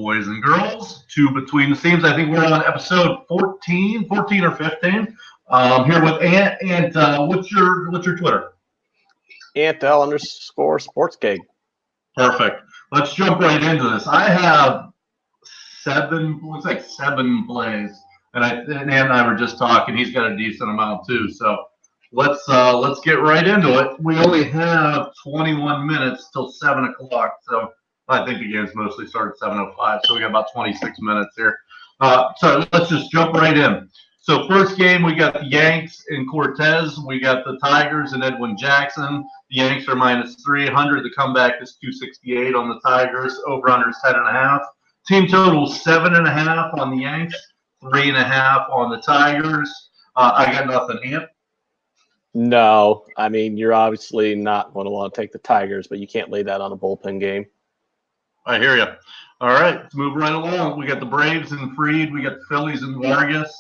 boys and girls, to Between the Seams. I think we're on episode 14 or 15. Here with Ant. And what's your Twitter? Ant_sportsgig. Perfect. Let's jump right into this. I have seven plays, and Ant and I were just talking. He's got a decent amount too. So let's get right into it. We only have 21 minutes till 7 o'clock. So I think the game's mostly started at 7:05. So we got about 26 minutes here. So let's just jump right in. So first game, we got the Yanks and Cortez. We got the Tigers and Edwin Jackson. The Yanks are minus 300. The comeback is 268 on the Tigers. Over/under is 10.5. Team total 7.5 on the Yanks, 3.5 on the Tigers. I got nothing. Ant? No, I mean, you're obviously not going to want to take the Tigers, but you can't lay that on a bullpen game. I hear you. All right, let's move right along. We got the Braves and Fried. We got the Phillies and Vargas.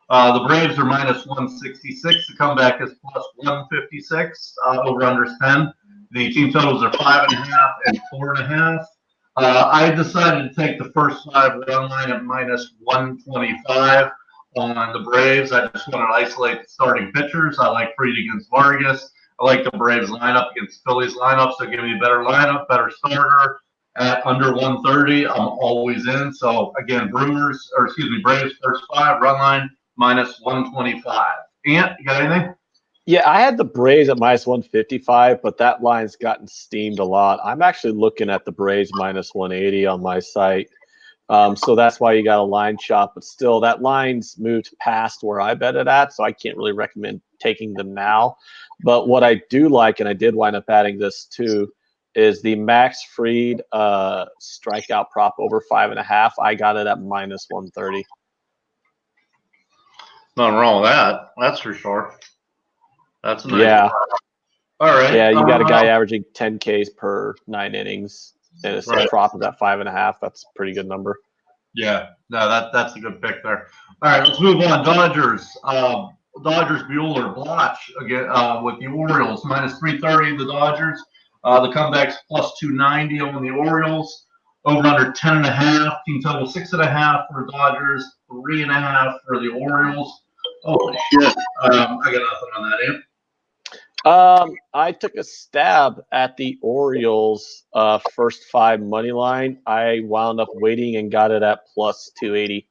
The Braves are minus 166. The comeback is plus 156. Over/under is 10. The team totals are 5.5 and 4.5. I decided to take the first 5 run line at minus 125 on the Braves. I just wanted to isolate the starting pitchers. I like Fried against Vargas. I like the Braves lineup against Phillies lineup, so give me a better lineup, better starter. At under 130, I'm always in. So again, Braves first 5 run line minus 125. Ant, you got anything? Yeah, I had the Braves at minus 155, but that line's gotten steamed a lot. I'm actually looking at the Braves minus 180 on my site. So that's why you got a line shot. But still, that line's moved past where I bet it at, so I can't really recommend taking them now. But what I do like, and I did wind up adding this too, is the Max Fried strikeout prop over 5.5. I got it at minus 130. Nothing wrong with that. That's for sure. That's nice. Yeah. All right. Yeah, you got a guy averaging 10 Ks per 9 innings, and it's a prop of that 5.5. That's a pretty good number. Yeah. No, that's a good pick there. All right, let's move on. Dodgers. Dodgers Bueller Blotch again with the Orioles minus 330. The Dodgers. The comeback's plus 290 on the Orioles. Over/under 10.5. Team total 6.5 for the Dodgers. 3.5 for the Orioles. Holy shit! I got nothing on that. I took a stab at the Orioles first 5 money line. I wound up waiting and got it at plus 280.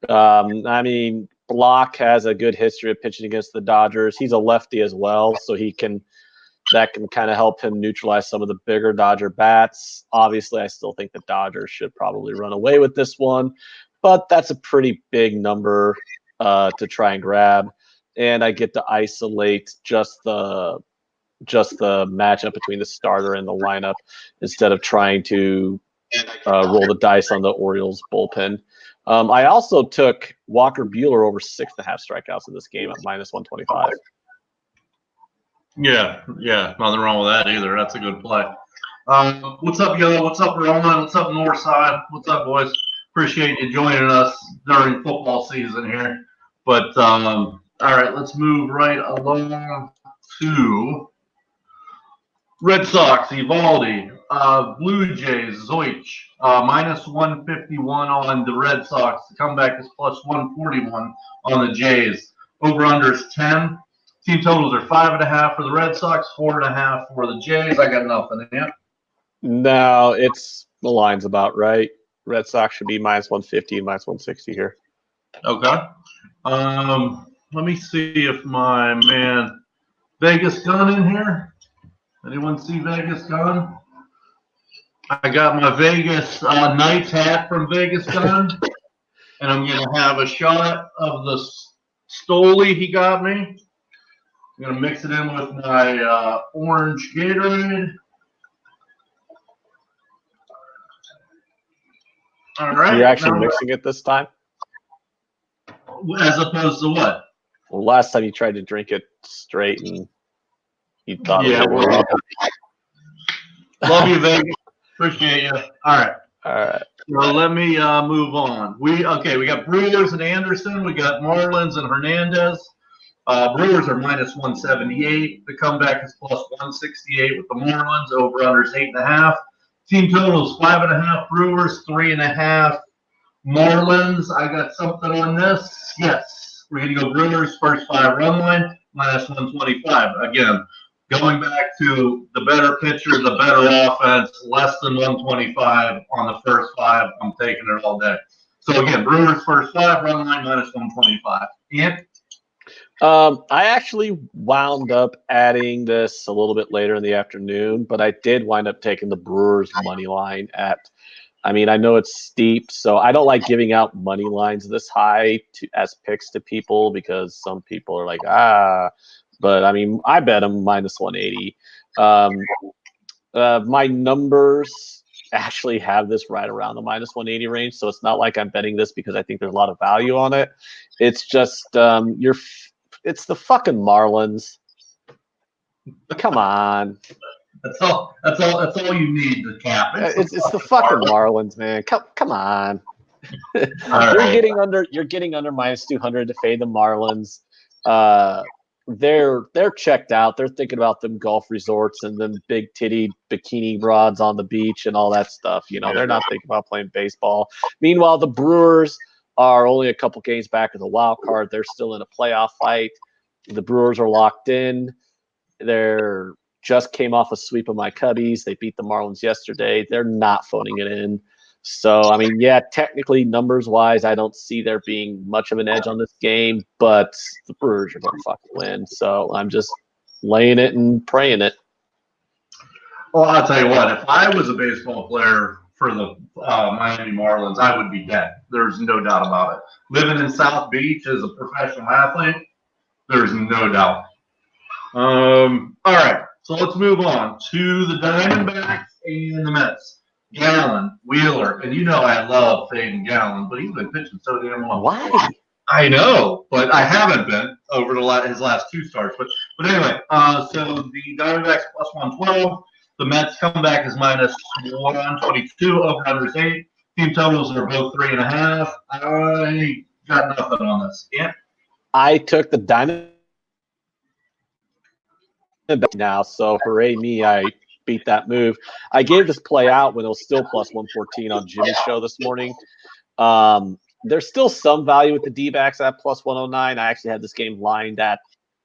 I mean, Block has a good history of pitching against the Dodgers. He's a lefty as well, so that can kind of help him neutralize some of the bigger Dodger bats. Obviously, I still think the Dodgers should probably run away with this one, but that's a pretty big number to try and grab. And I get to isolate just the matchup between the starter and the lineup instead of trying to roll the dice on the Orioles bullpen. I also took Walker Buehler over 6.5 strikeouts in this game at minus 125. Yeah, nothing wrong with that either. That's a good play. What's up, Yellow? What's up, Roman? What's up, Northside? What's up, boys? Appreciate you joining us during football season here. But all right, let's move right along to Red Sox, Evaldi, Blue Jays, Zoich, minus 151 on the Red Sox. The comeback is plus 141 on the Jays. Over/under is 10. Team totals are 5.5 for the Red Sox, 4.5 for the Jays. I got nothing. Yeah. No, the line's about right. Red Sox should be minus 150, minus 160 here. Okay. Let me see if my man Vegas Gun in here. Anyone see Vegas Gun? I got my Vegas Knights hat from Vegas Gun, and I'm gonna have a shot of the Stoli he got me. I'm gonna mix it in with my orange Gatorade. All right. You're actually mixing it this time? As opposed to what? Well, last time you tried to drink it straight and you thought it was wrong. Love you, Vegas. Appreciate you. All right. Well, let me move on. We got Brewers and Anderson. We got Marlins and Hernandez. Brewers are minus 178. The comeback is plus 168 with the Marlins. Over/under is 8.5. Team totals 5.5 Brewers, 3.5 Marlins. I got something on this. Yes, we're going to go Brewers first 5 run line minus 125. Again, going back to the better pitcher, the better offense, less than 125 on the first 5. I'm taking it all day. So again, Brewers first 5 run line minus 125. And I actually wound up adding this a little bit later in the afternoon, but I did wind up taking the Brewers money line at. I mean, I know it's steep, so I don't like giving out money lines this high as picks to people because some people are like, but I mean, I bet them minus 180. My numbers actually have this right around the minus 180 range, so it's not like I'm betting this because I think there's a lot of value on it. It's just it's the fucking Marlins. Come on. That's all you need to cap. It's the fucking Marlins, man. Come on. You're getting under minus 200 to fade the Marlins. They're checked out. They're thinking about them golf resorts and them big titty bikini rods on the beach and all that stuff. They're not thinking about playing baseball. Meanwhile, the Brewers are only a couple games back of the wild card. They're still in a playoff fight. The Brewers are locked in. They're just came off a sweep of my Cubbies. They beat the Marlins yesterday. They're not phoning it in. So, I mean, yeah, technically, numbers-wise, I don't see there being much of an edge on this game, but the Brewers are going to fucking win. So I'm just laying it and praying it. Well, I'll tell you what. If I was a baseball player for the Miami Marlins, I would be dead. There's no doubt about it. Living in South Beach as a professional athlete, there's no doubt. All right, so let's move on to the Diamondbacks and the Mets. Gallen, Wheeler, and I love fading Gallen, but he's been pitching so damn well. Why? I know, but I haven't been over his last 2 starts. But anyway, so the Diamondbacks plus 112. The Mets come back as minus 122. Over-unders 8. Team totals are both 3.5. I got nothing on this. Yeah. I took the Diamondbacks now, so hooray me, I beat that move. I gave this play out when it was still plus 114 on Jimmy's show this morning. There's still some value with the D-backs at plus 109. I actually had this game lined at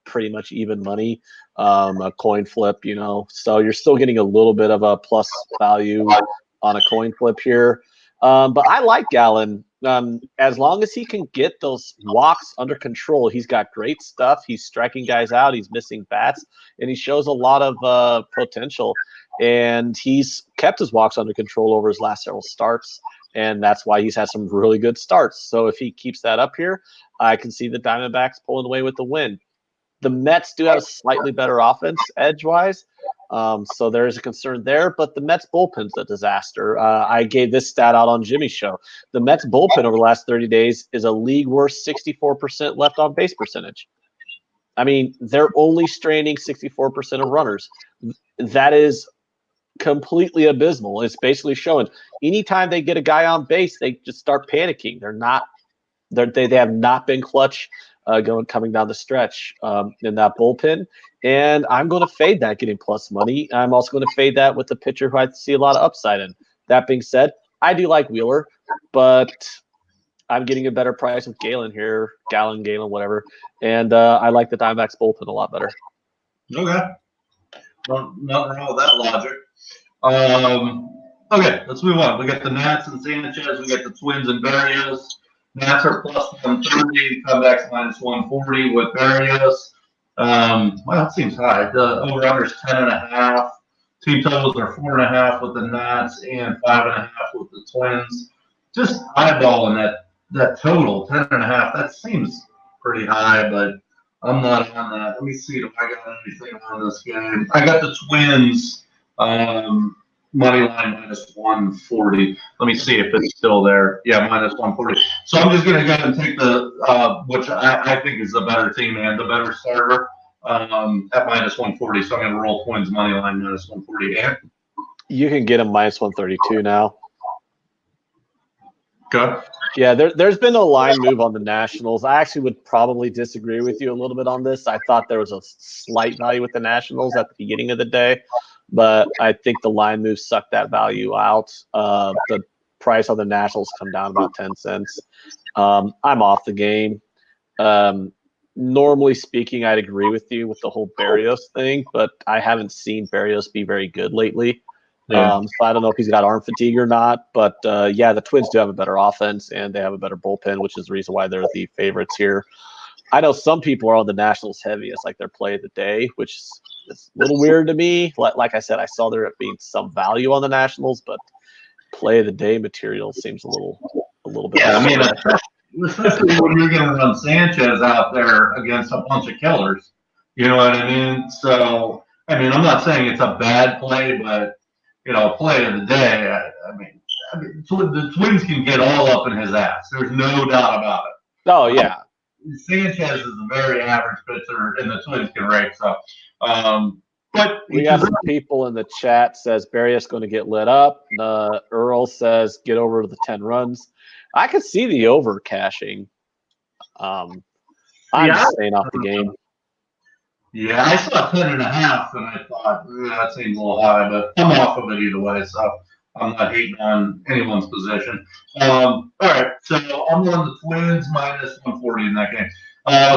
pretty much even money, a coin flip, so you're still getting a little bit of a plus value on a coin flip here. But I like Gallen. As long as he can get those walks under control, he's got great stuff. He's striking guys out. He's missing bats, and he shows a lot of potential. And he's kept his walks under control over his last several starts, and that's why he's had some really good starts. So if he keeps that up here, I can see the Diamondbacks pulling away with the win. The Mets do have a slightly better offense edge-wise, so there is a concern there, but the Mets bullpen's a disaster. I gave this stat out on Jimmy's show. The Mets bullpen over the last 30 days is a league worst 64% left on base percentage. I mean, they're only straining 64% of runners. That is completely abysmal. It's basically showing anytime they get a guy on base, they just start panicking. They have not been clutch coming down the stretch in that bullpen. And I'm going to fade that getting plus money. I'm also going to fade that with the pitcher who I see a lot of upside in. That being said, I do like Wheeler, but I'm getting a better price with Galen here, Galen, whatever. And I like the Diamondbacks bullpen a lot better. Okay. Nothing wrong with that logic. Okay, let's move on. We got the Nats and Sanchez. We got the Twins and Berrios. Nats are plus 130. Comebacks minus 140 with Berrios. Well, that seems high. The over-under is 10.5. Team totals are 4.5 with the Nats and 5.5 with the Twins. Just eyeballing that total, 10.5. That seems pretty high, but I'm not on that. Let me see if I got anything on this game. I got the Twins money line minus 140. Let me see if it's still there. Yeah, minus 140. So I'm just going to go ahead and take the which I think is the better team and the better starter at minus 140. So I'm going to roll Twins money line minus 140. And you can get them minus 132 now. Okay. Yeah, there's been a line move on the Nationals. I actually would probably disagree with you a little bit on this. I thought there was a slight value with the Nationals at the beginning of the day. but I think the line move sucked that value out. The price on the Nationals come down about 10 cents. I'm off the game. Normally speaking, I'd agree with you with the whole Berrios thing, but I haven't seen Berrios be very good lately. Yeah. So I don't know if he's got arm fatigue or not, but yeah, the Twins do have a better offense and they have a better bullpen, which is the reason why they're the favorites here. I know some people are on the Nationals heavy as like their play of the day, which is a little weird to me. Like I said, I saw there being some value on the Nationals, but play of the day material seems a little bit. Yeah, I mean, especially when you're going to run Sanchez out there against a bunch of killers. You know what I mean? So, I mean, I'm not saying it's a bad play, but, play of the day, the Twins can get all up in his ass. There's no doubt about it. Oh yeah, Sanchez is a very average pitcher, and the Twins can rake. So, but we got some people in the chat says Berrios going to get lit up. Earl says get over to the 10 runs. I could see the over cashing. I'm just staying off the game. Yeah, I saw 10.5, and I thought that seems a little high, but I'm off of it either way, so I'm not hating on anyone's position. All right, so I'm on the Twins minus 140 in that game.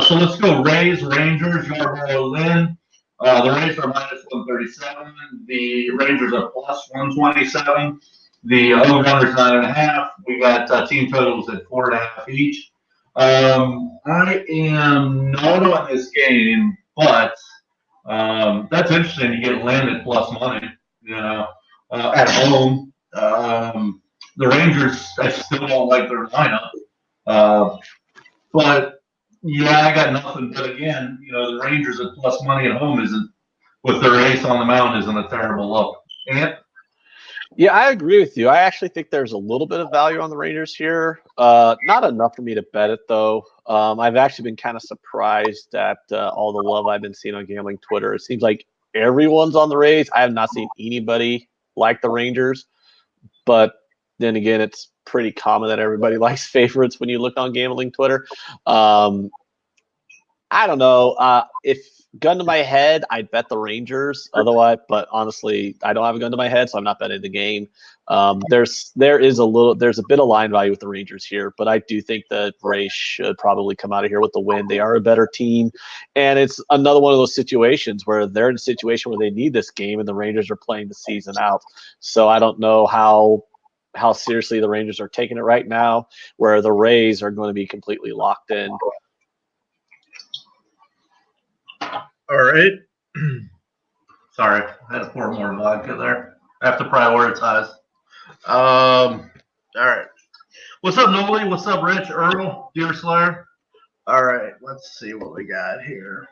So let's go Rays, Rangers, Yarborough, Lynn. The Rays are minus 137. The Rangers are plus 127. The over-under is 9.5. We got team totals at 4.5 each. I am not on this game, but that's interesting. You get landed plus money, at home. The Rangers, I still don't like their lineup. But yeah, I got nothing. But again, the Rangers at plus money at home isn't, with their ace on the mound, isn't a terrible look. And yeah, I agree with you. I actually think there's a little bit of value on the Rangers here. Not enough for me to bet it, though. I've actually been kind of surprised at all the love I've been seeing on gambling Twitter. It seems like everyone's on the Rays. I have not seen anybody like the Rangers. But then again, it's pretty common that everybody likes favorites when you look on gambling Twitter. I don't know. If gun to my head, I'd bet the Rangers. Otherwise, but honestly, I don't have a gun to my head, so I'm not betting the game. There's a bit of line value with the Rangers here, but I do think the Rays should probably come out of here with the win. They are a better team, and it's another one of those situations where they're in a situation where they need this game, and the Rangers are playing the season out. So I don't know how seriously the Rangers are taking it right now, where the Rays are going to be completely locked in. all right. Sorry, I had to pour more vodka there. I have to prioritize. All right. What's up, Noli? What's up, Rich? Earl? Deer Slayer? All right, let's see what we got here.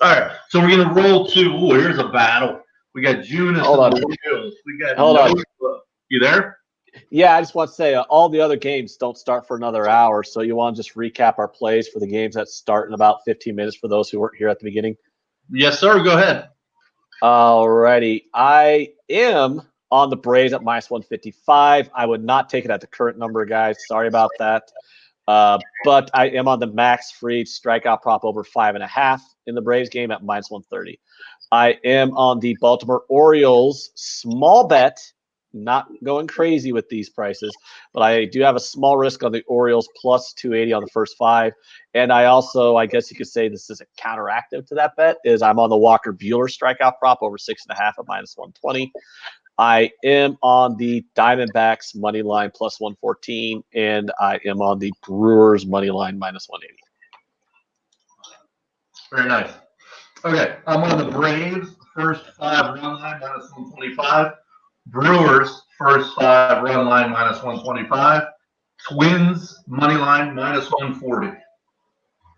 All right, so we're going to roll to, here's a battle. We got Junis and the Wheels. We got on. You there? Yeah, I just want to say all the other games don't start for another hour, so you want to just recap our plays for the games that start in about 15 minutes for those who weren't here at the beginning? Yes, sir. Go ahead. Alrighty. I am on the Braves at minus 155. I would not take it at the current number, guys. Sorry about that. But I am on the Max Fried strikeout prop over 5.5 in the Braves game at minus 130. I am on the Baltimore Orioles small bet. Not going crazy with these prices, but I do have a small risk on the Orioles plus 280 on the first 5. And I also, I guess you could say this is a counteractive to that bet, is I'm on the Walker Buehler strikeout prop over 6.5 at minus 120. I am on the Diamondbacks money line plus 114, and I am on the Brewers money line minus 180. Very nice. Okay, I'm on the Braves first 5 run line minus 125. Brewers first 5 run line minus 125. Twins money line minus 140.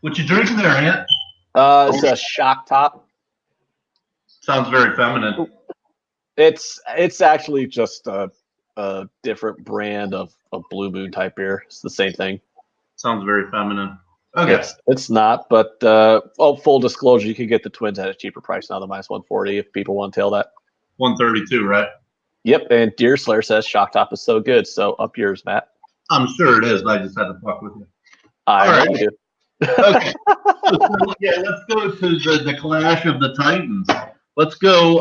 What you drinking there, Ant? It's a shock top. Sounds very feminine. It's actually just a different brand of Blue Moon type beer. It's the same thing. Sounds very feminine. Okay. It's not, but full disclosure, you can get the Twins at a cheaper price now than minus 140 if people want to tail that. 132, right? Yep, and Deer Slayer says Shock Top is so good. So up yours, Matt. I'm sure it is, but I just had to fuck with you. All right. You do. Okay. Yeah, let's go to the clash of the Titans. Let's go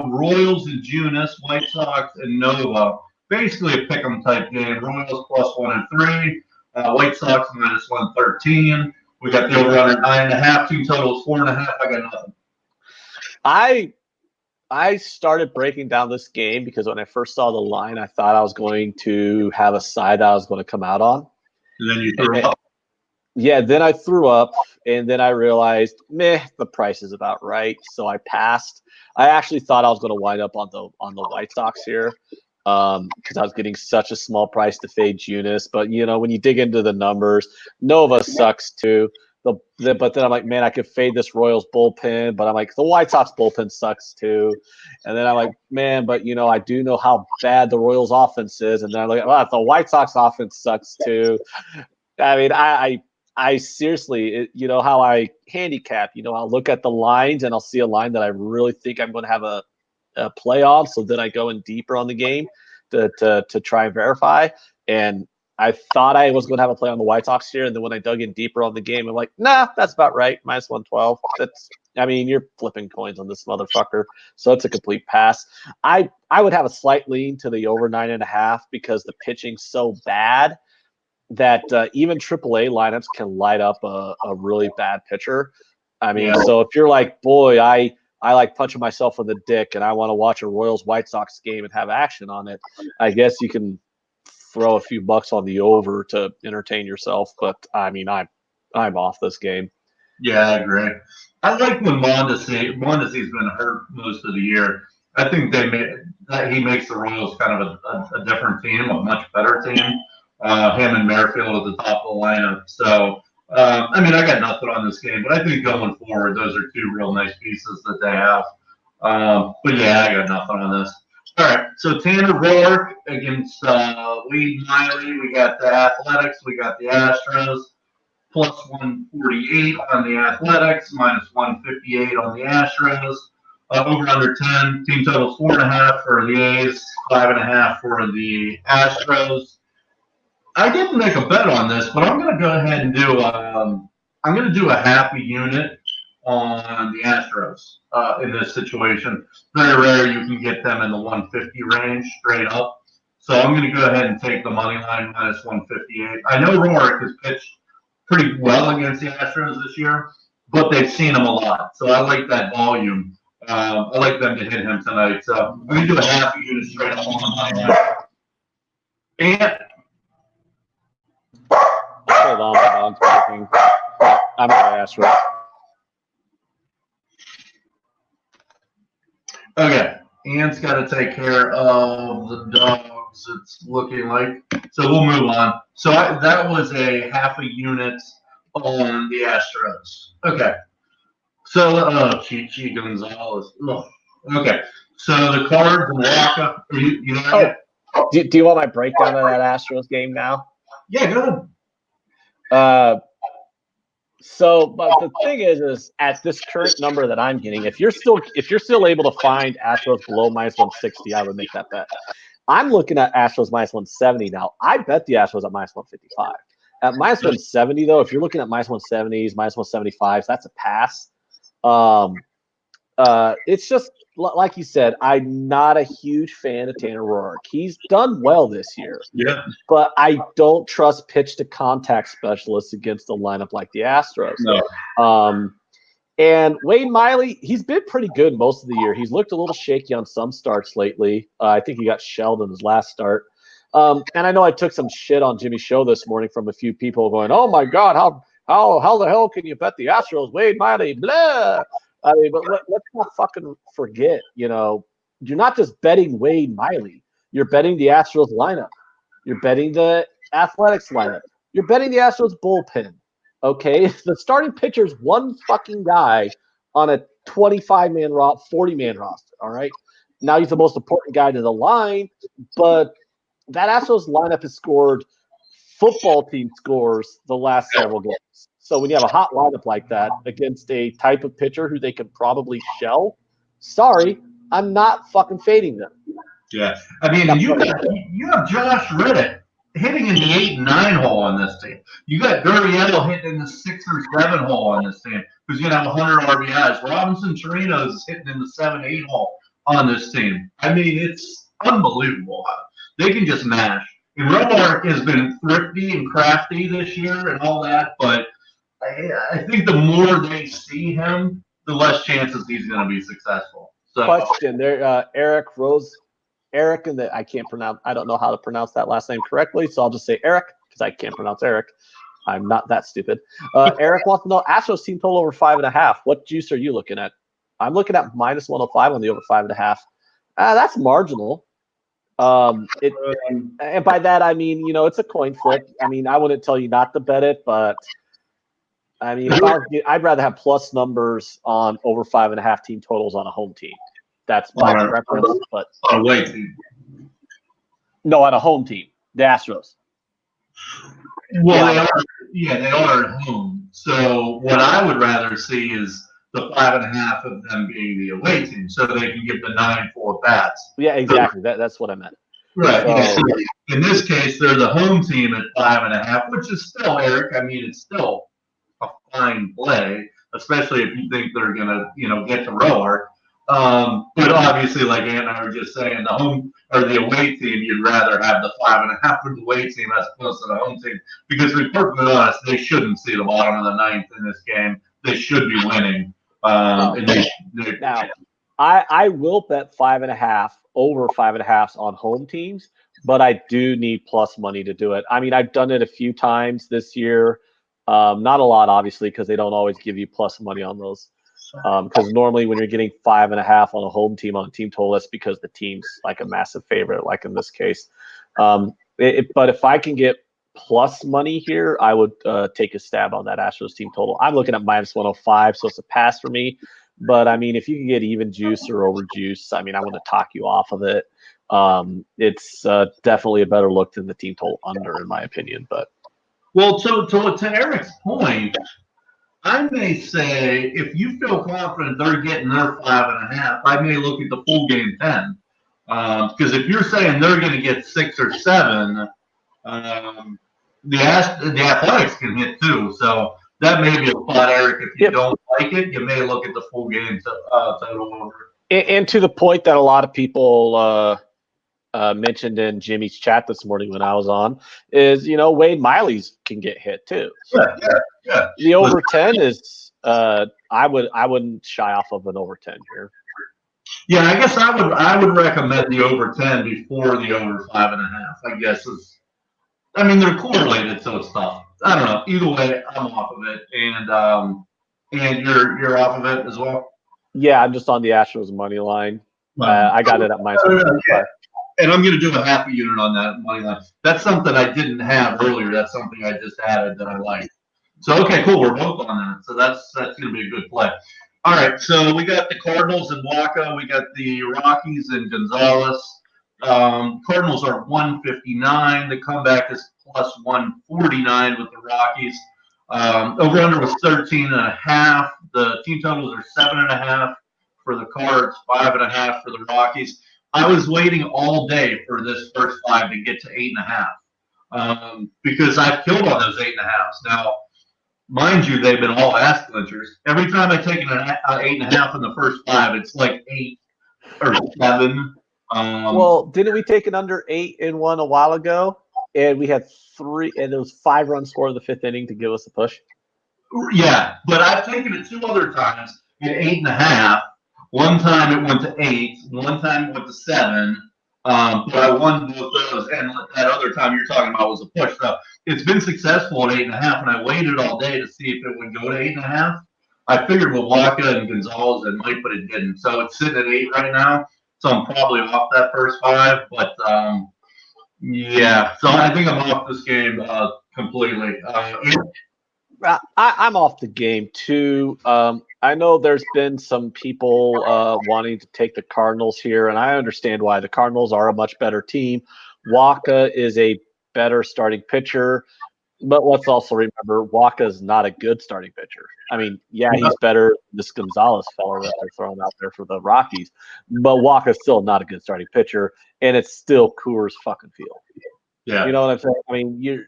Royals and Junis, White Sox and Nova. Basically a pick'em type game. Royals plus 1 and 3, White Sox minus 113. We got the over under 9.5. Team totals 4.5. I got nothing. I started breaking down this game because when I first saw the line, I thought I was going to have a side that I was going to come out on. And then you threw up. Yeah, then I threw up, and then I realized, the price is about right, so I passed. I actually thought I was going to wind up on the White Sox here, because I was getting such a small price to fade Junis. But when you dig into the numbers, Nova sucks too. But then I'm like, man, I could fade this Royals bullpen, but I'm like, the White Sox bullpen sucks too. And then I'm like, man, but I do know how bad the Royals offense is, and then I'm like, the White Sox offense sucks too. I mean, I seriously, how I handicap, I'll look at the lines and I'll see a line that I really think I'm going to have a play on. So then I go in deeper on the game to try and verify. And I thought I was going to have a play on the White Sox here. And then when I dug in deeper on the game, I'm like, nah, that's about right. Minus 112. You're flipping coins on this motherfucker. So it's a complete pass. I would have a slight lean to the over 9.5 because the pitching's so bad that even AAA lineups can light up a really bad pitcher. I mean, So if you're like, boy, I like punching myself in the dick and I want to watch a Royals White Sox game and have action on it, I guess you can throw a few bucks on the over to entertain yourself. But I mean, I'm off this game. Yeah, I agree. I like when Mondesi's been hurt most of the year. I think that he makes the Royals kind of a different team, a much better team. Him and Merrifield at the top of the lineup. So, I got nothing on this game, but I think going forward, those are two real nice pieces that they have. But yeah, I got nothing on this. All right, so Tanner Roark against Lee Miley. We got the Athletics. We got the Astros. Plus 148 on the Athletics, minus 158 on the Astros. Over under 10. Team totals 4.5 for the A's, 5.5 for the Astros. I didn't make a bet on this, but I'm going to go ahead and do a half a unit on the Astros in this situation. Very rare you can get them in the 150 range straight up. So I'm going to go ahead and take the money line minus 158. I know Roark has pitched pretty well against the Astros this year, but they've seen him a lot. So I like that volume. I like them to hit him tonight. So I'm going to do a half a unit straight up on the money line. And hold on, my dog's barking. I'm going to Astros. Okay, Ant's got to take care of the dogs, it's looking like. So we'll move on. So that was a half a unit on the Astros. Okay. So, Chichi Gonzalez. Ugh. Okay. So the Cards and Waka. You know do you want my breakdown of that Astros game now? Yeah, go ahead. But the thing is at this current number that I'm getting, if you're still able to find Astros below minus 160, I would make that bet. I'm looking at Astros minus 170 now. I bet the Astros at minus 155. At minus 170, though, if you're looking at minus 170s, minus 175s, that's a pass. It's just like you said, I'm not a huge fan of Tanner Roark. He's done well this year. Yeah. But I don't trust pitch to contact specialists against a lineup like the Astros. No. And Wade Miley, he's been pretty good most of the year. He's looked a little shaky on some starts lately. I think he got shelled in his last start. And I know I took some shit on Jimmy's show this morning from a few people going, "Oh my God, how the hell can you bet the Astros? Wade Miley, blah." I mean, but let's not fucking forget, you're not just betting Wade Miley. You're betting the Astros lineup. You're betting the Athletics lineup. You're betting the Astros bullpen. Okay? The starting pitcher is one fucking guy on a 25-man roster, 40-man roster, all right? Now he's the most important guy to the line, but that Astros lineup has scored football team scores the last several games. So when you have a hot lineup like that against a type of pitcher who they could probably shell, sorry, I'm not fucking fading them. Yeah. I mean, you have Josh Reddick hitting in the 8 and 9 hole on this team. You got Gurriel hitting in the 6 or 7 hole on this team, who's going to have 100 RBIs. Robinson Chirinos is hitting in the 7, 8 hole on this team. I mean, it's unbelievable. They can just mash. And Romark has been thrifty and crafty this year and all that, but I think the more they see him, the less chances he's going to be successful. So, Question there, Eric, and I can't pronounce. I don't know how to pronounce that last name correctly, so I'll just say Eric because I can't pronounce Eric. I'm not that stupid. Eric wants to know Astros team total over 5.5. What juice are you looking at? I'm looking at -105 on the over 5.5. That's marginal. And by that I mean it's a coin flip. I mean I wouldn't tell you not to bet it, but I mean I'd rather have plus numbers on over 5.5 team totals on a home team. That's my preference. But on a away team. No, on a home team, the Astros. Well, they are at home. So what I would rather see is the 5.5 of them being the away team, so they can give the 9 full bats. Yeah, exactly. That's what I meant. Right. So, in this case, they're the home team at 5.5, which is still, Eric. I mean, it's still a fine play, especially if you think they're gonna, get to rower. But obviously, like Ant and I were just saying, the home or the away team, you'd rather have the 5.5 for the away team as opposed to the home team. Because to be perfectly honest, they shouldn't see the bottom of the ninth in this game. They should be winning. Now, I will bet 5.5 over 5.5s on home teams, but I do need plus money to do it. I mean, I've done it a few times this year. Not a lot, obviously, because they don't always give you plus money on those. Because normally when you're getting 5.5 on a home team on a team total, that's because the team's like a massive favorite, like in this case. But if I can get plus money here, I would take a stab on that Astros team total. I'm looking at -105, so it's a pass for me. But I mean, if you can get even juice or over juice, I mean, I want to talk you off of it. It's definitely a better look than the team total under, in my opinion. But well, to Eric's point, I may say if you feel confident they're getting their 5.5, I may look at the full game 10. Because if you're saying they're going to get 6 or 7, the Athletics can hit too. So that may be a spot, Eric. If you don't like it, you may look at the full game total over. And to the point that a lot of people mentioned in Jimmy's chat this morning when I was on is, Wade Miley's can get hit too. So yeah. The over 10 is I wouldn't shy off of an over 10 here. Yeah, I guess I would recommend the over 10 before the over 5.5. I guess I mean they're correlated, so it's tough. I don't know. Either way, I'm off of it, and you're off of it as well. Yeah, I'm just on the Astros money line. I got it at -105. And I'm going to do a half a unit on that money line. That's something I didn't have earlier. That's something I just added that I like. So okay, cool. We're both on that. So that's going to be a good play. All right. So we got the Cardinals and Waka. We got the Rockies and Gonzalez. Cardinals are 159. The comeback is +149 with the Rockies. Over under was 13.5. The team totals are 7.5 for the Cards, 5.5 for the Rockies. I was waiting all day for this first 5 to get to 8.5 because I've killed on those 8.5s. Now, mind you, they've been all ass clinchers. Every time I've taken an 8.5 in the first 5, it's like 8 or 7. Well, didn't we take an under 8 in one a while ago? And we had 3, and there was 5 runs scored in the 5th inning to give us a push. Yeah, but I've taken it 2 other times at 8.5. One time it went to 8. One time it went to 7. But I won both those, and that other time you're talking about was a push. So it's been successful at 8.5, and I waited all day to see if it would go to 8.5. I figured with Waka and Gonzalez it might, but it didn't. So it's sitting at 8 right now. So I'm probably off that first 5. But yeah, so I think I'm off this game completely. I'm off the game too. I know there's been some people wanting to take the Cardinals here, and I understand why. The Cardinals are a much better team. Waka is a better starting pitcher, but let's also remember Waka is not a good starting pitcher. I mean, yeah, he's better than this Gonzalez fellow that they're throwing out there for the Rockies, but Waka is still not a good starting pitcher, and it's still Coors fucking Field. Yeah. You know what I'm saying? I mean, you're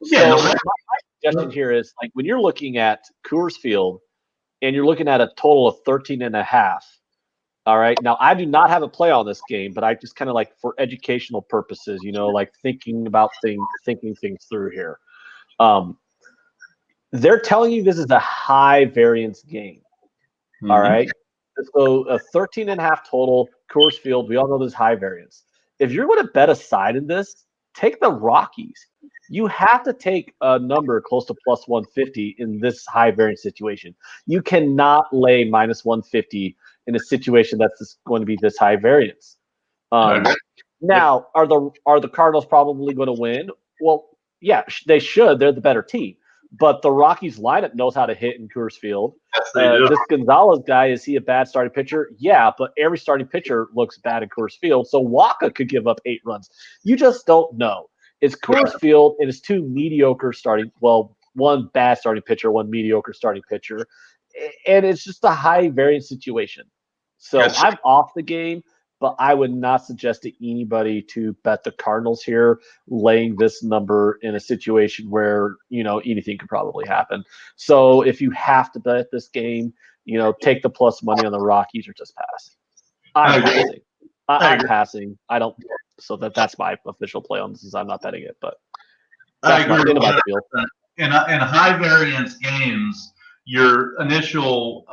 Yeah. so my suggestion here is like when you're looking at Coors Field and you're looking at a total of 13.5. All right. Now I do not have a play on this game, but I just kind of like for educational purposes, like thinking things through here. Um, they're telling you this is a high variance game. All Mhm. right. So a 13.5 total, Coors Field. We all know there's high variance. If you're going to bet a side in this, take the Rockies. You have to take a number close to plus 150 in this high variance situation. You cannot lay minus 150 in a situation that's going to be this high variance. Um, Okay. now, are the Cardinals probably going to win? Well, yeah, they should. They're the better team. But the Rockies lineup knows how to hit in Coors Field. Yes, they do. This Gonzalez guy, is he a bad starting pitcher? Yeah, but every starting pitcher looks bad in Coors Field. So Waka could give up 8 runs. You just don't know. It's Coors Field, and it's two mediocre one bad starting pitcher, one mediocre starting pitcher. And it's just a high variance situation. So Yes. I'm off the game, but I would not suggest to anybody to bet the Cardinals here, laying this number in a situation where, anything could probably happen. So if you have to bet this game, take the plus money on the Rockies or just pass. I I'm agree. passing. I I'm agree. passing. I don't. So that's my official play on this. Is I'm not betting it, but I that's my agree end of my 100%. field. In high variance games, your initial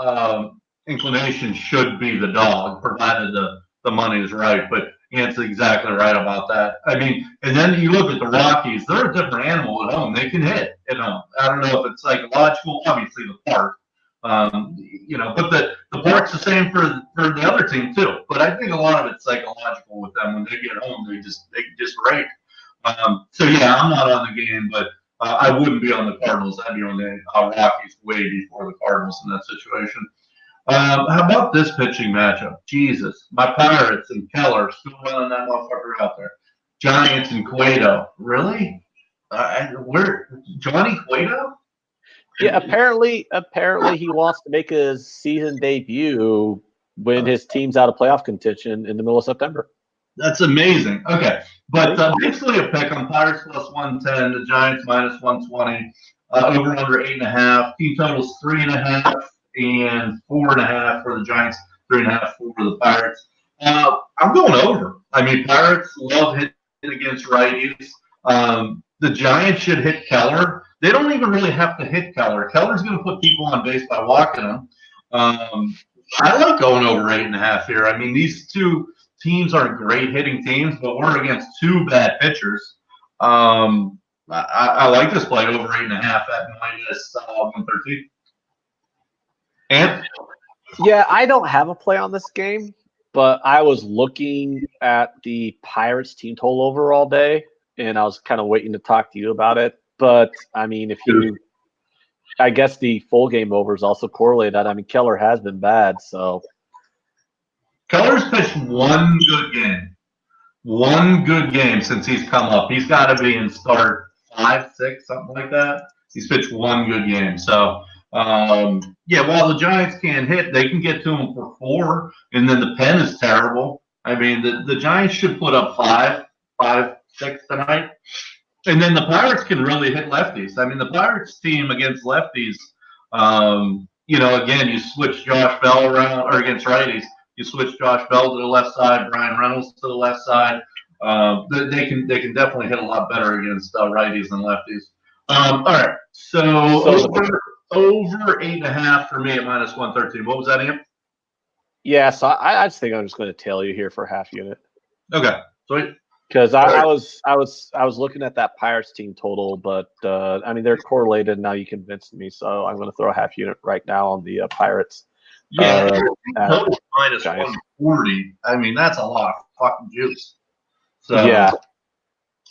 inclination should be the dog, provided the money is right. But Ant's exactly right about that. I mean, and then you look at the Rockies; they're a different animal at home. They can hit at home. I don't know if it's psychological. Obviously, the park, but the park's the same for the other team too. But I think a lot of it's psychological with them. When they get home, they just rake. So yeah, I'm not on the game, but I wouldn't be on the Cardinals. I'd be on the Rockies way before the Cardinals in that situation. How about this pitching matchup? Jesus, my Pirates and Keller still running that motherfucker out there. Giants and Cueto, really? Where Johnny Cueto? Yeah, apparently he wants to make his season debut when his team's out of playoff contention in the middle of September. That's amazing. Okay, but basically a pick on Pirates plus 110, the Giants minus 120, over under 8.5. Team totals 3.5 and 4.5 for the Giants, 3.5 for the Pirates. I'm going over. I mean, Pirates love hitting against righties. The Giants should hit Keller. They don't even really have to hit Keller. Keller's going to put people on base by walking them. I like going over 8.5 here. I mean, these two teams aren't great hitting teams, but we're against two bad pitchers. I like this play over 8.5 at minus 113. And Yeah, I don't have a play on this game, but I was looking at the Pirates team total over all day, and I was kind of waiting to talk to you about it. But I mean, I guess the full game over is also correlated. I mean, Keller has been bad, so Keller's pitched one good game since he's come up. He's got to be in start 5, 6, something like that. He's pitched one good game. So, yeah, while the Giants can't hit, they can get to him for 4, and then the pen is terrible. I mean, the Giants should put up 5, 6 tonight. And then the Pirates can really hit lefties. I mean, the Pirates team against lefties, again, you switch Josh Bell around, or against righties, you switch Josh Bell to the left side, Brian Reynolds to the left side. They can definitely hit a lot better against righties than lefties. All right, so over 8.5 for me at minus 113. What was that, Ian? yeah. So I just think I'm just going to tail you here for half unit. Okay, sweet. Because I was looking at that Pirates team total, but I mean they're correlated. Now you convinced me, so I'm going to throw a half unit right now on the Pirates. Yeah, total minus 140. I mean, that's a lot of fucking juice. So yeah.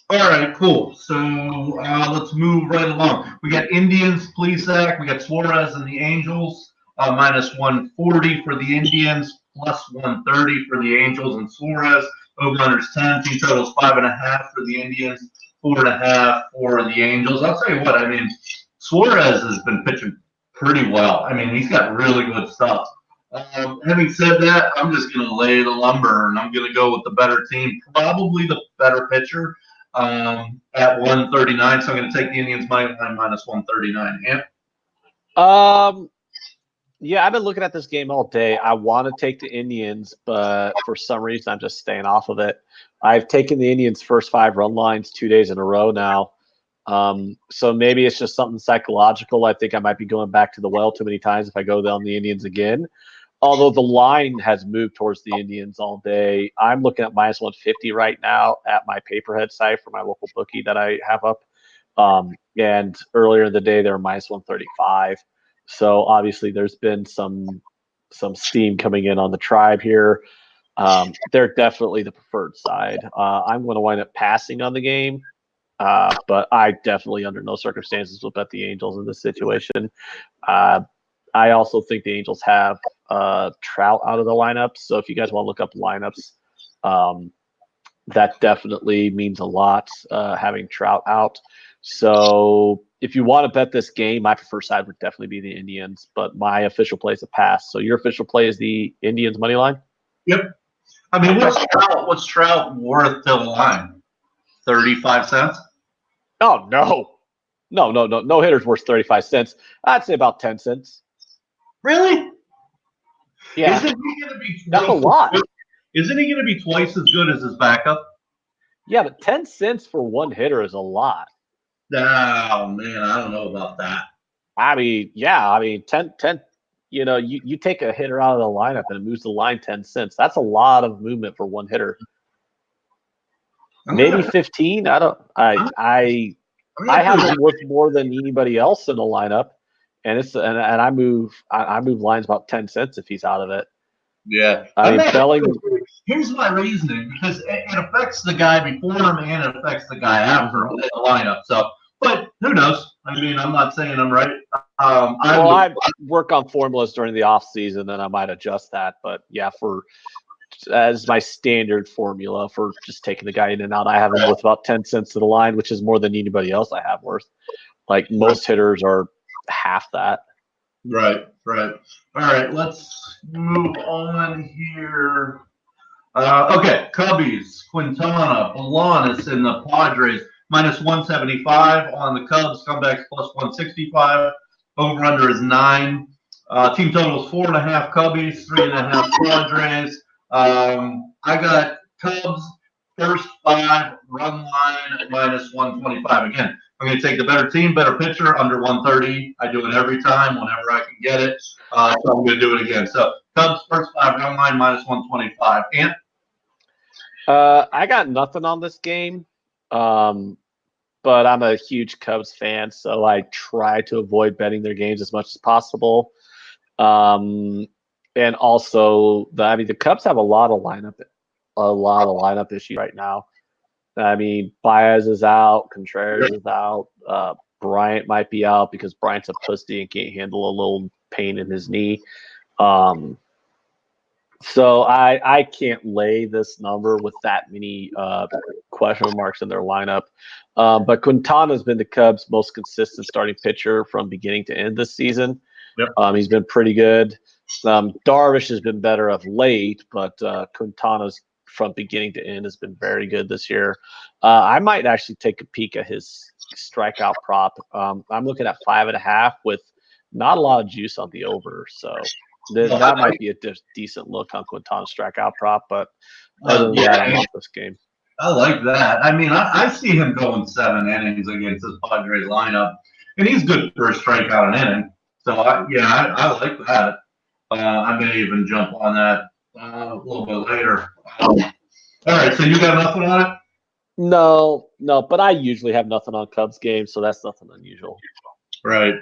All right, cool. So let's move right along. We got Indians, Plesac. We got Suarez and the Angels, minus 140 for the Indians, plus 130 for the Angels and Suarez. Over-unders 10. Team totals 5.5 for the Indians, 4.5 for the Angels. I'll tell you what, I mean, Suarez has been pitching pretty well. I mean, he's got really good stuff. Having said that, I'm just going to lay the lumber, and I'm going to go with the better team, probably the better pitcher. at 139. So I'm going to take the Indians money line minus 139. And Yeah, I've been looking at this game all day. I want to take the Indians, but for some reason, I'm just staying off of it. I've taken the Indians' first 5 run lines 2 days in a row now. So maybe it's just something psychological. I think I might be going back to the well too many times if I go down the Indians again. Although the line has moved towards the Indians all day. I'm looking at minus 150 right now at my paperhead site for my local bookie that I have up. And earlier in the day, they were minus 135. So obviously there's been some steam coming in on the Tribe here. They're definitely the preferred side. I'm going to wind up passing on the game. But I definitely, under no circumstances, will bet the Angels in this situation. I also think the Angels have Trout out of the lineup. So if you guys want to look up lineups, that definitely means a lot, having Trout out. So if you want to bet this game, my preferred side would definitely be the Indians, but my official play is a pass. So your official play is the Indians money line? yep. I mean, what's Trout worth to the line? 35 cents? Oh, no. No hitter's worth 35 cents. I'd say about 10 cents. Really? Yeah. Isn't he going to be That's a lot. Isn't he going to be twice as good as his backup? Yeah, but 10 cents for one hitter is a lot. Oh, man, I don't know about that. I mean, yeah, I mean, 10, you take a hitter out of the lineup and it moves the line 10 cents. That's a lot of movement for one hitter. Maybe 15. I have him worth more than anybody else in the lineup. And I move lines about 10 cents if he's out of it. Yeah. I mean, Belling. Here's my reasoning, because it affects the guy before him and it affects the guy after him in the lineup. So, but who knows? I mean, I'm not saying I'm right. I work on formulas during the off season, and I might adjust that. But yeah, as my standard formula for just taking the guy in and out, I have him worth about 10 cents to the line, which is more than anybody else I have worth. Like most hitters are half that. Right. All right, let's move on here. Okay, Cubbies, Quintana, Bolanis, and the Padres minus 175 on the Cubs. Comebacks plus 165. Over under is 9. Team total is 4.5 Cubbies, 3.5 Padres. I got Cubs first 5 run line minus 125. Again, I'm going to take the better team, better pitcher under 130. I do it every time whenever I can get it. So I'm going to do it again. So Cubs first 5 run line minus 125. And I got nothing on this game, but I'm a huge Cubs fan, so I try to avoid betting their games as much as possible. And also, the Cubs have a lot of lineup issues right now. I mean, Baez is out, Contreras is out, Bryant might be out because Bryant's a pussy and can't handle a little pain in his knee. So I can't lay this number with that many question marks in their lineup. But Quintana's been the Cubs' most consistent starting pitcher from beginning to end this season. Yep. He's been pretty good. Darvish has been better of late, but Quintana's from beginning to end has been very good this year. I might actually take a peek at his strikeout prop. I'm looking at 5.5 with not a lot of juice on the over. So that might be a decent look on Quintana's strikeout prop, but other than that, I'm off this game. I like that. I mean, I see him going 7 innings against this Padres lineup, and he's good for a strikeout an inning. So, I like that. I may even jump on that a little bit later. All right, so you got nothing on it? No, but I usually have nothing on Cubs games, so that's nothing unusual. Right.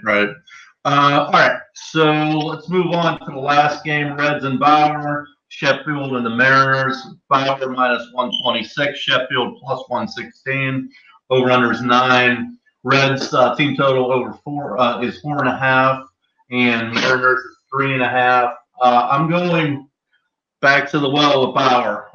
All right, so let's move on to the last game, Reds and Bauer, Sheffield and the Mariners. Bauer minus 126, Sheffield plus 116. Over under is 9. Reds team total over 4 is 4.5, and Mariners is 3.5. I'm going back to the well with Bauer.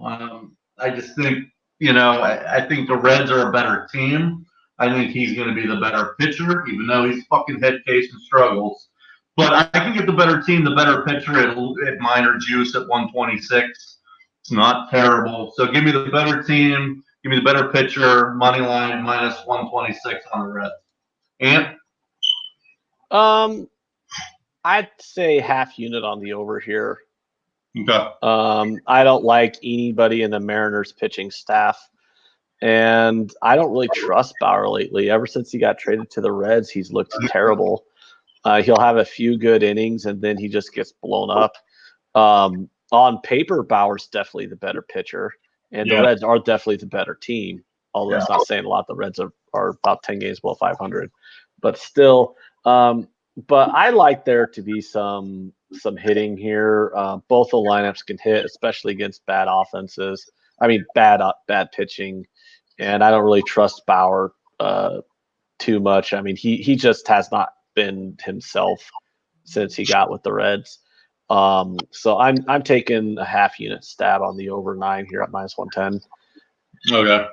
I just think, I think the Reds are a better team. I think he's going to be the better pitcher, even though he's fucking head case and struggles. But I can get the better team, the better pitcher at minor juice at 126. It's not terrible. So give me the better team, Give me the better pitcher, money line, minus 126 on the Reds. And I'd say half unit on the over here. okay. I don't like anybody in the Mariners pitching staff. And I don't really trust Bauer lately. Ever since he got traded to the Reds, he's looked terrible. He'll have a few good innings, and then he just gets blown up. On paper, Bauer's definitely the better pitcher, and the Reds are definitely the better team. Although that's not saying a lot. The Reds are about 10 games below 500. But still, but I like there to be some hitting here. Both the lineups can hit, especially against bad offenses. I mean, bad pitching. And I don't really trust Bauer too much. I mean, he just has not been himself since he got with the Reds. So I'm taking a half unit stab on the over 9 here at minus 110. Okay.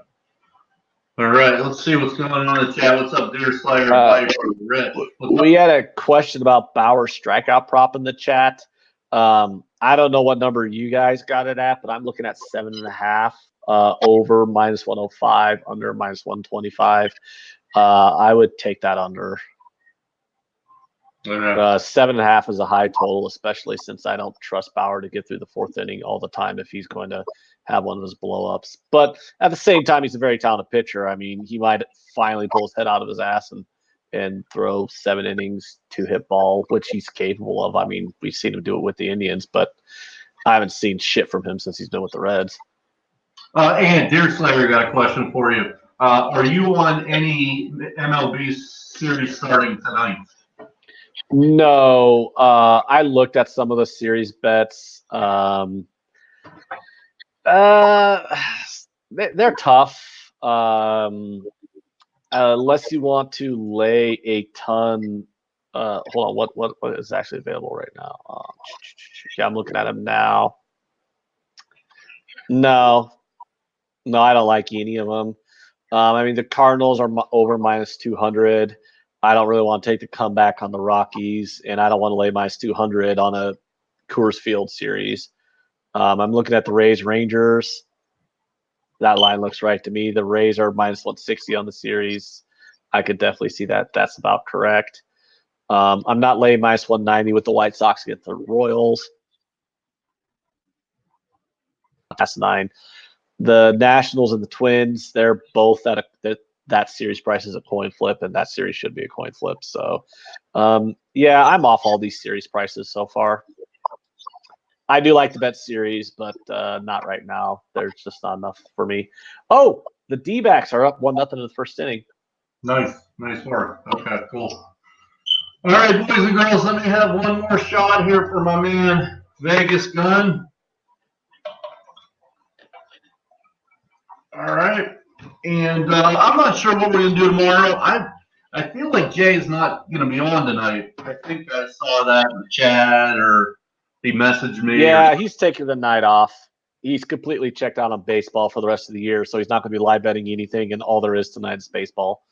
All right. Let's see what's going on in the chat. What's up, Deer Slayer? Rich. We had a question about Bauer strikeout prop in the chat. I don't know what number you guys got it at, but I'm looking at 7.5. Over minus 105, under minus 125. I would take that under. Okay. 7.5 is a high total, especially since I don't trust Bauer to get through the 4th inning all the time if he's going to have one of his blow-ups. But at the same time, he's a very talented pitcher. I mean, he might finally pull his head out of his ass and throw 7 innings, 2-hit ball, which he's capable of. I mean, we've seen him do it with the Indians, but I haven't seen shit from him since he's been with the Reds. And Deer Slayer got a question for you. Are you on any MLB series starting tonight? No, I looked at some of the series bets. They're tough. Unless you want to lay a ton. Hold on, what is actually available right now? Yeah, I'm looking at them now. No, I don't like any of them. I mean, the Cardinals are over minus 200. I don't really want to take the comeback on the Rockies, and I don't want to lay minus 200 on a Coors Field series. I'm looking at the Rays Rangers. That line looks right to me. The Rays are minus 160 on the series. I could definitely see that. That's about correct. I'm not laying minus 190 with the White Sox against the Royals. That's 9. The Nationals and the Twins, they're both at that series price is a coin flip, and that series should be a coin flip. So, yeah, I'm off all these series prices so far. I do like the bet series, but not right now. There's just not enough for me. Oh, the D-backs are up 1-0 in the 1st inning. Nice work. Okay, cool. All right, boys and girls, let me have one more shot here for my man Vegas Gun. All right, and I'm not sure what we're gonna do tomorrow. I feel like Jay's not gonna be on tonight. I think I saw that in the chat, or he messaged me. Yeah, he's taking the night off. He's completely checked out on baseball for the rest of the year, so he's not going to be live betting anything, and all there is tonight is baseball.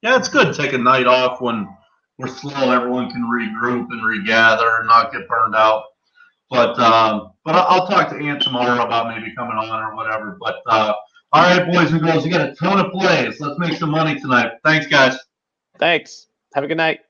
Yeah, it's good to take a night off when we're slow. Everyone can regroup and regather and not get burned out. But I'll talk to Ant tomorrow about maybe coming on or whatever. But all right, boys and girls, you got a ton of plays. Let's make some money tonight. Thanks, guys. Thanks. Have a good night.